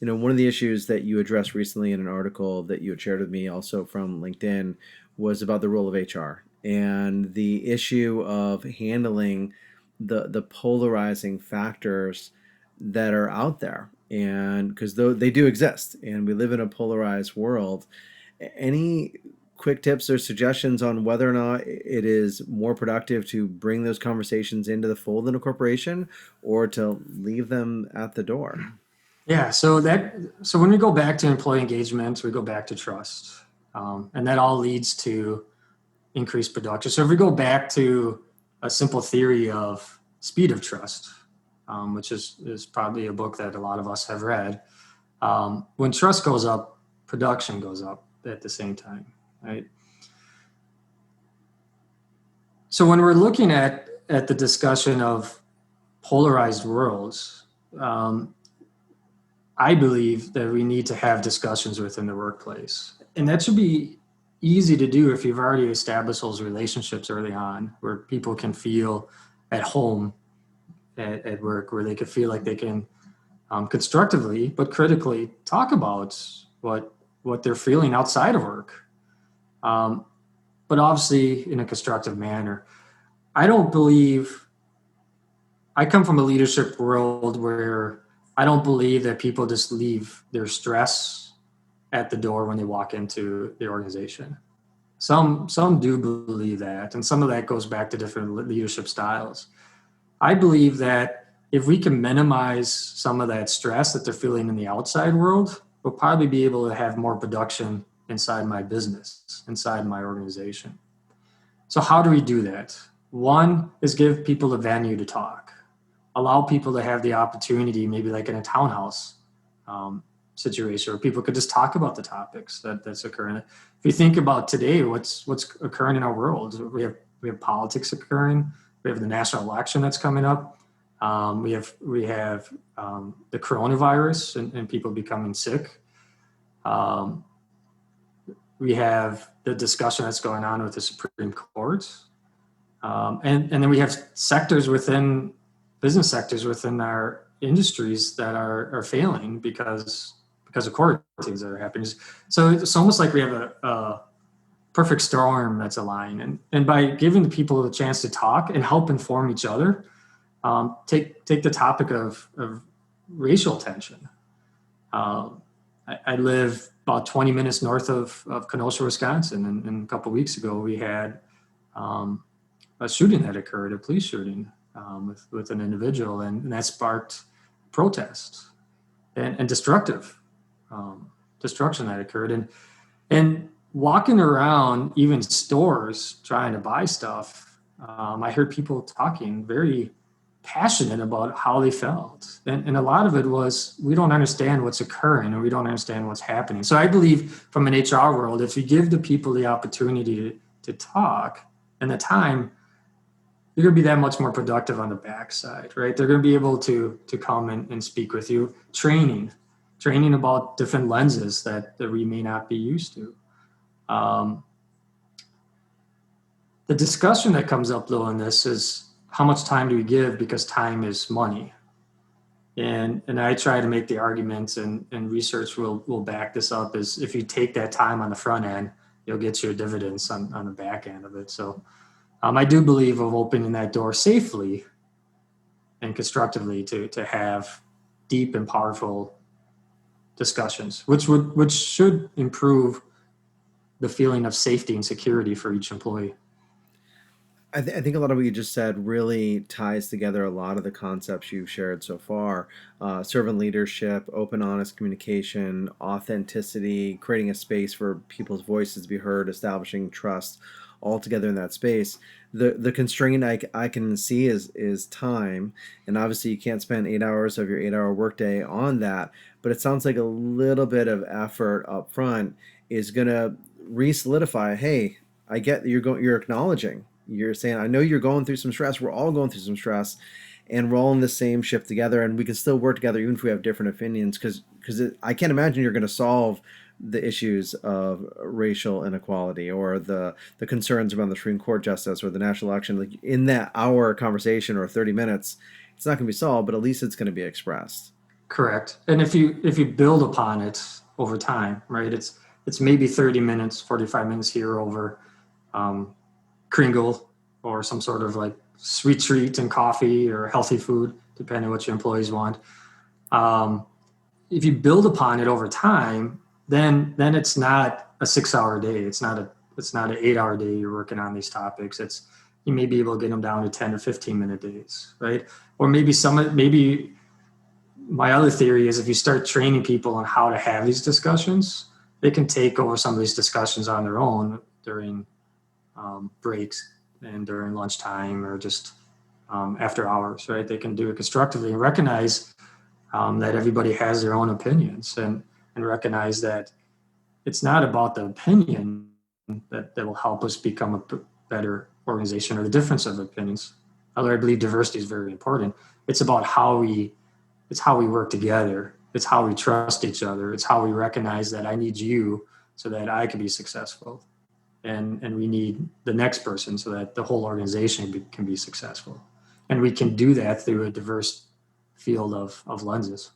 One of the issues that you addressed recently in an article that you had shared with me, also from LinkedIn, was about the role of HR and the issue of handling the polarizing factors that are out there. And because though they do exist, and we live in a polarized world, any quick tips or suggestions on whether or not it is more productive to bring those conversations into the fold in a corporation or to leave them at the door? Yeah, so when we go back to employee engagement, we go back to trust, and that all leads to increased production. So if we go back to a simple theory of speed of trust, which is probably a book that a lot of us have read, when trust goes up, production goes up at the same time, right? So when we're looking at the discussion of polarized worlds, um, I believe that we need to have discussions within the workplace. And that should be easy to do if you've already established those relationships early on, where people can feel at home at work, where they can feel like they can constructively but critically talk about what they're feeling outside of work, um, but obviously in a constructive manner. I don't believe I come from a leadership world where I don't believe that people just leave their stress at the door when they walk into the organization. Some do believe that, and some of that goes back to different leadership styles. I believe that if we can minimize some of that stress that they're feeling in the outside world, we'll probably be able to have more production inside my business, inside my organization. So how do we do that? One is give people a venue to talk, allow people to have the opportunity, maybe like in a townhouse um, situation, where people could just talk about the topics that's occurring. If you think about today, what's occurring in our world, we have politics occurring. We have the national election that's coming up. We have the coronavirus and people becoming sick. Um, we have the discussion that's going on with the Supreme Court. And then we have sectors within business sectors within our industries that are failing because of quarantines that are happening. So it's almost like we have a perfect storm that's aligned. And by giving the people the chance to talk and help inform each other, take the topic of racial tension. Um, I live about 20 minutes north of Kenosha, Wisconsin, and a couple of weeks ago we had um, a shooting that occurred, a police shooting with an individual, and that sparked protest and destruction that occurred, and walking around even stores trying to buy stuff, I heard people talking very passionate about how they felt, and a lot of it was we don't understand what's occurring and we don't understand what's happening. So I believe from an HR world, if you give the people the opportunity to talk and the time, you're going to be that much more productive on the backside, right? They're going to be able to come and speak with you, training about different lenses that we may not be used to. Um, the discussion that comes up though in this is how much time do we give, because time is money. And I try to make the arguments, and research will back this up, is if you take that time on the front end, you'll get your dividends on the back end of it. So I do believe of opening that door safely and constructively to have deep and powerful discussions, which should improve the feeling of safety and security for each employee. I think a lot of what you just said really ties together a lot of the concepts you've shared so far. Servant leadership, open, honest communication, authenticity, creating a space for people's voices to be heard, establishing trust, all together in that space. The constraint I can see is time, and obviously you can't spend 8 hours of your 8 hour workday on that. But it sounds like a little bit of effort up front is gonna re-solidify. Hey, I get that you're acknowledging. You're saying, I know you're going through some stress. We're all going through some stress, and we're all in the same ship together, and we can still work together even if we have different opinions. Because I can't imagine you're going to solve the issues of racial inequality or the concerns around the Supreme Court justice or the national election like in that hour conversation or 30 minutes. It's not going to be solved, but at least it's going to be expressed. Correct. And if you build upon it over time, right? It's maybe 30 minutes, 45 minutes here over um, Kringle or some sort of like sweet treat and coffee or healthy food, depending on what your employees want. Um, if you build upon it over time, then it's not a 6 hour day. It's not an 8 hour day you're working on these topics. It's you may be able to get them down to 10 or 15-minute days, right? Or maybe my other theory is if you start training people on how to have these discussions, they can take over some of these discussions on their own during breaks and during lunchtime or just after hours, right? They can do it constructively and recognize that everybody has their own opinions and recognize that it's not about the opinion that will help us become a better organization or the difference of opinions. Although I believe diversity is very important, it's about it's how we work together. It's how we trust each other. It's how we recognize that I need you so that I can be successful. And we need the next person so that the whole organization can be successful. And we can do that through a diverse field of lenses.